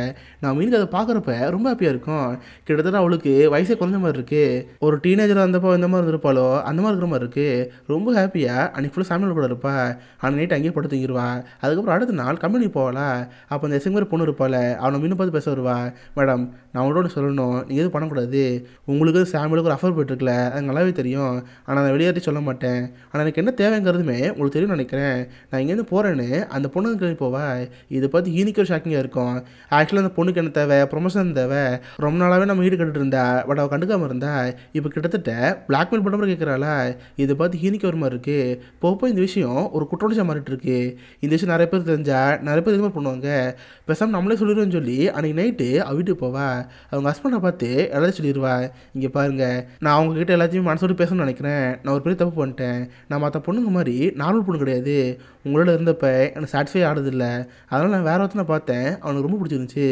நான் மீனுக்கு அதை பார்க்குறப்ப ரொம்ப ஹாப்பியாக இருக்கும். கிட்டத்தட்ட அவளுக்கு வயசே குறைஞ்ச மாதிரி இருக்குது. ஒரு டீனேஜராக இருந்தப்போ இந்த மாதிரி இருந்திருப்பாளோ அந்த மாதிரி இருக்கிற மாதிரி இருக்குது. ரொம்ப ஹாப்பியாக அன்றைக்கி ஃபுல்லாக சாமியில் கூட இருப்பா. ஆனால் நைட் அங்கேயே படுத்து தூங்கிடுவா. அதுக்கப்புறம் அடுத்த நாள் கம்பெனி போவாளா. அப்போ அந்த எஸ்எம் பொண்ணு இருப்பாள், அவனை மீன் பார்த்து பேச வருவா. மேடம் நான் உங்களோட சொல்லணும், நீங்கள் எதுவும் பண்ணக்கூடாது, உங்களுக்கு சாமியிலுக்கு ஒரு அஃபர் போயிட்டுருக்கல, அது நல்லாவே தெரியும், ஆனால் நான் வெளியேற்றி சொல்ல மாட்டேன், ஆனால் எனக்கு என்ன தேவைங்கிறதுமே உங்களுக்கு தெரியும்னு நினைக்கிறேன், நான் இங்கேருந்து போகிறேன்னு அந்த பொண்ணு கிளம்பி போவா. இதை பார்த்து ஈனிக்கு ஒரு ஷாக்கிங்காக இருக்கும். ஆக்சுவலாக அந்த பொண்ணுக்கு என்ன தேவை, ப்ரொமோஷன் தேவை, ரொம்ப நாளாகவே நம்ம வீடு கட்டுட்டு இருந்தா, பட் அவள் கண்டுக்காமல் இருந்தா, இப்போ கிட்டத்தட்ட பிளாக்மெயில் பண்ணுற மாதிரி கேட்குறாளா. இதை பார்த்து ஹீனிக்கு ஒரு மாதிரி இருக்குது. போப்போ இந்த விஷயம் ஒரு குற்றோடிச்சா மாறிட்டு இருக்கு. இந்த விஷயம் நிறைய பேர் தெரிஞ்சால் நிறைய பேர் இது மாதிரி பண்ணுவாங்க, பேசாமல் நம்மளே சொல்லிடுவோன்னு சொல்லி அன்றைக்கி நைட்டு அவள் வீட்டுக்கு போவா. அவங்க ஹஸ்பண்டை பார்த்து எல்லாத்தையும் சொல்லிடுவா. இங்கே பாருங்கள், நான் அவங்கக்கிட்ட எல்லாத்தையும் மனசோடு பேசணும்னு நினைக்கிறேன், நான் ஒரு பெரிய தப்பு பண்ணிட்டேன், நான் மற்ற பொண்ணுங்க மாதிரி நார்மல் பொண்ணு கிடையாது, உங்களோட இருந்தப்போ எனக்கு சாட்டிஸ்ஃபை ஆனதில்லை, அதனால் நான் வேறு ஒருத்தனை பார்த்தேன், அவனுக்கு ரொம்ப பிடிச்சிருந்துச்சு,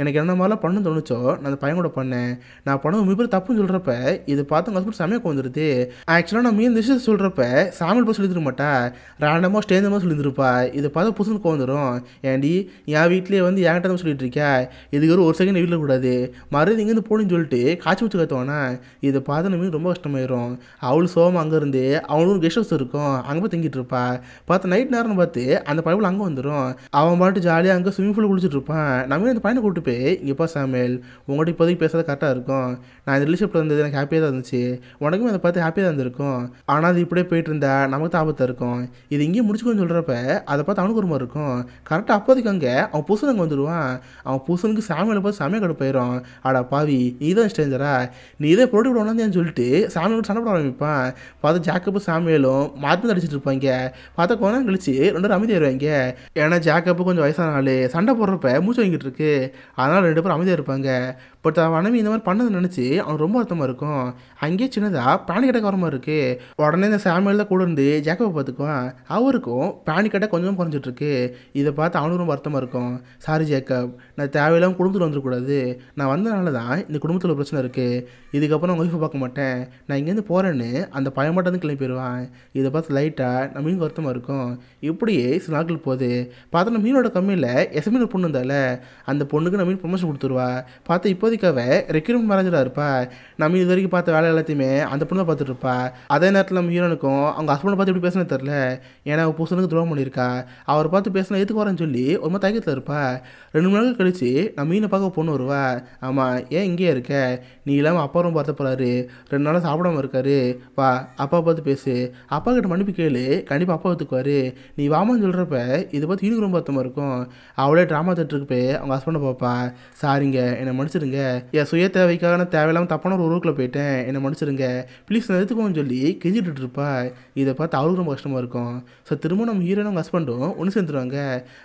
எனக்கு என்ன மாதிரிலாம் பண்ணணும்னு தோணுச்சோ நான் அந்த பையன் கூட பண்ணேன், நான் பண்ண மிகப்பெரிய தப்புன்னு சொல்கிறப்ப இதை பார்த்து உங்கள் ஹஸ்பண்ட் செமையாக வந்துடுது. ஆக்சுவலாக நான் மீன் விஷயத்தை சொல்கிறப்ப சாமியில் போய் சொல்லியிருக்க மாட்டா, ரேண்டமாக ஸ்டேஞ்சமாக சொல்லியிருப்பா. இதை பார்த்து புதுசுன்னு கோந்துடும். ஏன்டி என் வீட்லேயே வந்து என்கிட்ட தான் சொல்லிட்டு இருக்கா, இதுக்கு ஒரு செகண்ட் வீட்டில் கூடாது, மறுபடியும் இங்கேருந்து போகணுன்னு சொல்லிட்டு காய்ச்சி வச்சு கற்றுவானா. இதை பார்த்து நம்ம ரொம்ப கஷ்டமாயிரும். அவள் சோகம் அங்கேருந்து அவனும் கெஸ்ட் ஹவுஸ் இருக்கும், அங்கே போய் தங்கிட்டு இருப்பா. பார்த்து நைட் நேரம்னு பார்த்து அந்த பையன் அங்கே வந்துடும். அவன் பாட்டு ஜாலியாக அங்கே ஸ்விம்மிங் பூல் குளிச்சுட்டு இருப்பான். நம்ம அந்த பையனை கூப்பிட்டு போய், இங்கேப்பா சாமியல், உங்கள்கிட்ட இப்போதைக்கு பேசுறது கரெக்டாக இருக்கும், நான் இந்த ரிலேஷன்ஷிப்பில் இருந்தது எனக்கு ஹாப்பியாக தான் இருந்துச்சு, உனக்குமே அதை பார்த்து ஹாப்பியாக தான் இருந்திருக்கும், ஆனால் அது இப்படியே போயிட்டு இருந்தா நமக்கு தான் ஆபத்தாக இருக்கும், இது இங்கேயே முடிச்சுக்கோன்னு சொல்கிறப்ப அதை பார்த்து அவனுக்கு ஒரு மாதிரி இருக்கும். கரெக்டாக அப்போதைக்கு அங்கே அவன் புதுசன் அங்கே வந்துடுவான். அவன் புதுசனுக்கு சாமியில் பார்த்து செமையாக கடுப்பாயிரும். ஆடா பாவி, நீ தான் ஸ்டேஞ்சரா, நீ இதை போட்டு விட ஒன்றாந்தேன்னு சொல்லிட்டு சாமியோட சண்டை போட ஆரம்பிப்பான். பார்த்து ஜாக்கப்பு சாமியலும் மாற்றி அடிச்சிட்டு இருப்பாங்க. பார்த்தா கொஞ்ச நேரம் கழிச்சு 2 பேரும் அமைதியாயிருவாங்க. ஏன்னா ஜாக்கப்பு கொஞ்சம் வயசான ஆள், சண்டை போடுறப்ப மூச்சு வாங்கிட்டு இருக்கு, அதனால் 2 பேரும் அமைதியாக இருப்பாங்க. பட் அவன் மனைவி இந்த மாதிரி பண்ணதை நினச்சி அவனுக்கு ரொம்ப வருத்தமாக இருக்கும். அங்கேயே சின்னதாக பேனிக் அட்டாக் வர மாதிரி இருக்குது. உடனே இந்த சாமுவேல் தான் கூட இருந்து ஜேக்கப்பை பார்த்துக்குவான். அவருக்கும் பேனிக் அட்டாக் கொஞ்சம் குறைஞ்சிட்டு இருக்கு. இதை பார்த்து அவனுக்கு ரொம்ப வருத்தமாக இருக்கும். சாரி ஜேக்கப், நான் தேவையில்லாமல் குடும்பத்தில் வந்துடக்கூடாது. நான் வந்தனால தான் இந்த குடும்பத்தில் ஒரு பிரச்சனை இருக்குது. இதுக்கப்புறம் உங்கள் ஒய்ஃபை பார்க்க மாட்டேன், நான் இங்கேருந்து போகிறேன்னு அந்த பையன் மட்டும் கிளம்பி போயிடுவான். இதை பார்த்து லைட்டாக நம்ம மீன் வருத்தமாக இருக்கும். இப்படியே சில நாட்கள் போகுது. பார்த்தா நம்ம மீனோட கம்மியில் எஸ்எம்இ ஒரு பொண்ணு இருந்தால அந்த பொண்ணுக்கு நம்ம மீன் ப்ரொமோஷன் கொடுத்துருவா. பார்த்தா இப்போதைக்காக ரெக்ரூட்மெண்ட் மேனேஜராக இருப்பா. நம்ம இது வரைக்கும் பார்த்த வேலை எல்லாத்தையுமே அந்த பொண்ணை பார்த்துட்டு இருப்பா. அதே நேரத்தில் நம்ம ஹீரோனுக்கும் அவங்க ஹஸ்பண்டை பார்த்து எப்படி பேசுனது தெரில. ஏன்னா அவள் புருஷனுக்கு துரோகம் பண்ணியிருக்கா. அவரை பார்த்து பேசினா எதுக்கு வரேன்னு சொல்லி ஒரு மாதிரி தயக்கத்தில் இருப்பா. 2 மணி நேரம் கழிச்சு நம்ம மீனை பார்க்க பொண்ணு வருவா. ஆமாம், ஏன் இங்கேயே இருக்க, நீ இல்லாமல் அப்பா ரொம்ப பார்த்த போகிறாரு, 2 நாளாக சாப்பிடாம இருக்காரு, வா அப்பா பார்த்து பேசு, அப்பா கிட்ட மன்னிப்பு கேளு, கண்டிப்பாக அப்பா ஒத்துக்குவாரு, நீ வாமான்னு சொல்கிறப்ப இதை பார்த்து இன்னும் ரொம்ப வருத்தமாக இருக்கும். அவளே ட்ராமா தேட்டருக்கு போய் அவங்க ஹஸ்பண்டை பார்ப்பா. சாரிங்க, என்னை மன்னிச்சிடுங்க, என் சுய தேவைக்காக நான் தேவையில்லாமல் தப்பான ஒரு ஊருக்குள்ளே போயிட்டேன், என்னை மன்னிச்சிடுங்க ப்ளீஸ், நான் எடுத்துக்கோன்னு சொல்லி கெஞ்சிட்டு இருப்பா. இதை பார்த்து அவளுக்கு ரொம்ப கஷ்டமாக இருக்கும். ஸோ திரும்ப நம்ம ஹீரோனும் அவங்க ஹஸ்பண்டும் ஒன்று சேர்ந்துருவாங்க.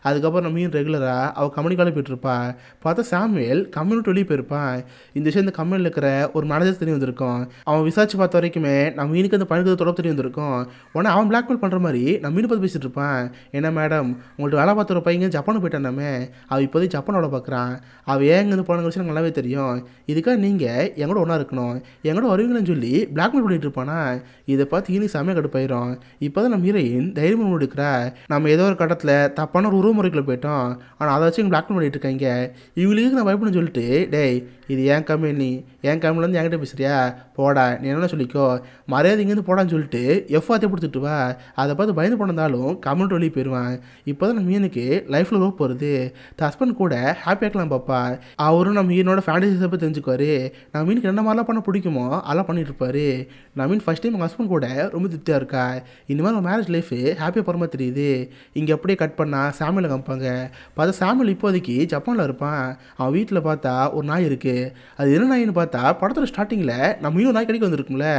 அதுக்கப்புறம் நம்ம ஹீரோ ரெகுலராக அவள் கம்பெனி காலே போயிட்டுருப்பா. பார்த்தா சாமுவேல் கம்பெனி வெளியே போயிருப்பான். இந்த விஷயம் இந்த கம்பெனியில் இருக்கிற ஒரு மேனேஜர் தெரிய வந்திருக்கும். அவன் விசாரிச்சு பார்த்த வரைக்குமே நம்ம மீனுக்கு அந்த பணிக்கு தொடர்பு தெரிய வந்திருக்கும். உடனே அவன் பிளாக்மெயில் பண்ணுற மாதிரி நம்ம மீனை பார்த்து பேசிட்டு இருப்பான். ஏன்னா மேடம், உங்கள்ட்ட வேலை பார்த்த ஒரு பையன் ஜப்பானுக்கு போயிட்டானாமே, அவள் இப்போதைக்கு ஜப்பான் வேலை பார்க்குறான், அவள் ஏன் இங்கேருந்து போன விஷயம் எனக்கு நல்லாவே தெரியும், இதுக்காக நீங்கள் எங்கூட ஒன்றா இருக்கணும், எங்கூட வருவீங்கன்னு சொல்லி பிளாக்மெயில் பண்ணிட்டு இருப்பானா. இதை பார்த்து ஈனி செமையாக கடுப்பாயிரும். இப்போ தான் நம்ம ஹீரோயின் தைரியம் எடுக்கிறா. நம்ம ஏதோ ஒரு கட்டத்தில் தப்பான ஒரு உறவுமுறைக்குள்ள போயிட்டோம், ஆனால் அதை வச்சு எங்கள் பிளாக்மெயில் பண்ணிட்டு இருக்காங்க, இவங்களுக்கு நான் பயப்படணும்னு சொல்லிட்டு, டேய் இது ஏன் கம்பெனி, என் கம்பெனிலேருந்து என்கிட்ட பேசுறியா, போடா நீ என்ன சொல்லிக்கோ, மரியாதை இங்கேருந்து போடான்னு சொல்லிட்டு எஃப்ஆத்தே கொடுத்துட்டு வா. அதை பார்த்து பயந்து போனதாலும் கம்யூனிட்டி வெளியே போயிடுவான். இப்போ தான் நம்ம மீனுக்கு லைஃப்பில் ரோப் போகிறது. ஹஸ்பண்ட் கூட ஹாப்பியாக இருக்கலாம் பாப்பா. அவரும் நம்ம மீனோட ஃபேண்டசிஸை பற்றி தெரிஞ்சுக்குவார். நம்ம மீனுக்கு என்ன மாதிரிலாம் பண்ண பிடிக்குமோ அதெல்லாம் பண்ணிட்டு இருப்பாரு. நம்ம மீன் ஃபஸ்ட் டைம் ஹஸ்பண்ட் கூட ரொம்ப திருப்தியாக இருக்கா. இந்த மாதிரி ஒரு மேரேஜ் லைஃப் ஹாப்பியாக போகிற மாதிரி தெரியுது. இங்கே அப்படியே கட் பண்ணால் சாமியில் காமிப்பாங்க. பார்த்தா சாமியில் இப்போதைக்கு ஜப்பானில் இருப்பான். அவன் வீட்டில் பார்த்தா ஒரு நாய் இருக்குது. அது என்ன நாயின்னு பார்த்தா படத்தோட ஸ்டார்டிங்கில் நம்ம இன்னும் நாய் கடைக்கு வந்திருக்கும்ல,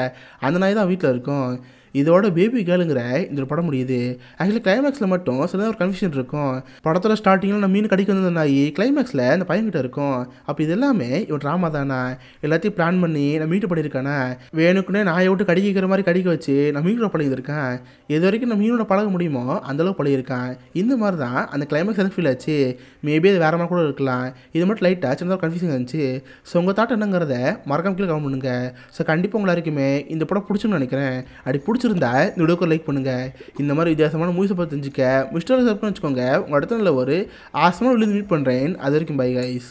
அந்த நாய் தான் வீட்டில் இருக்கும். இதோட பேபி கேளுங்கிற இந்த படம் முடியுது. ஆக்சுவலி கிளைமேக்ஸில் மட்டும் சில ஒரு கன்ஃபியூஷன் இருக்கும். படத்தோட ஸ்டார்டிங்கில் நம்ம மீன் கடிக்க வந்த நாய் கிளைமேக்ஸில் அந்த பையன்கிட்ட இருக்கும். அப்போ இது எல்லாமே இவன் ட்ராமா தானா, எல்லாத்தையும் பிளான் பண்ணி நம்ம மீட்டு பண்ணியிருக்கானா, வேணுக்குன்னே நாயை விட்டு கடிக்கிற மாதிரி கடிக்க வச்சு நம்ம மீனோட பழகிருக்கான். இது வரைக்கும் நம்ம மீனோட பழக முடியுமோ அந்தளவுக்கு பழகிருக்கான். இந்த மாதிரி தான் அந்த கிளைமேக்ஸ் எனக்கு ஃபீல் ஆச்சு. மேபி அது வேறு மாதிரி கூட இருக்கலாம். இது மட்டும் லைட்டாக சின்னதாக கன்ஃபியூஷன் இருந்துச்சு. ஸோ உங்கள் தாட் என்னங்கிறத மறக்காம கீழே கமெண்ட் பண்ணுங்க. ஸோ கண்டிப்பாக உங்களை எல்லாருக்குமே இந்த படம் பிடிச்சுன்னு நினைக்கிறேன். அப்படி பிடிச்சிருந்தா இந்த வீடியோக்கு லைக் பண்ணுங்கள். இந்த மாதிரி வித்தியாசமான மூவிஸை பற்றி தெரிஞ்சுக்க மிஸ்டர் சப்ஸ்கிரைப் வச்சுக்கோங்க. உங்கள் இடத்துல ஒரு ஆசமான வீடியோ மீட் பண்ணுறேன். அது வரைக்கும் பை கைஸ்.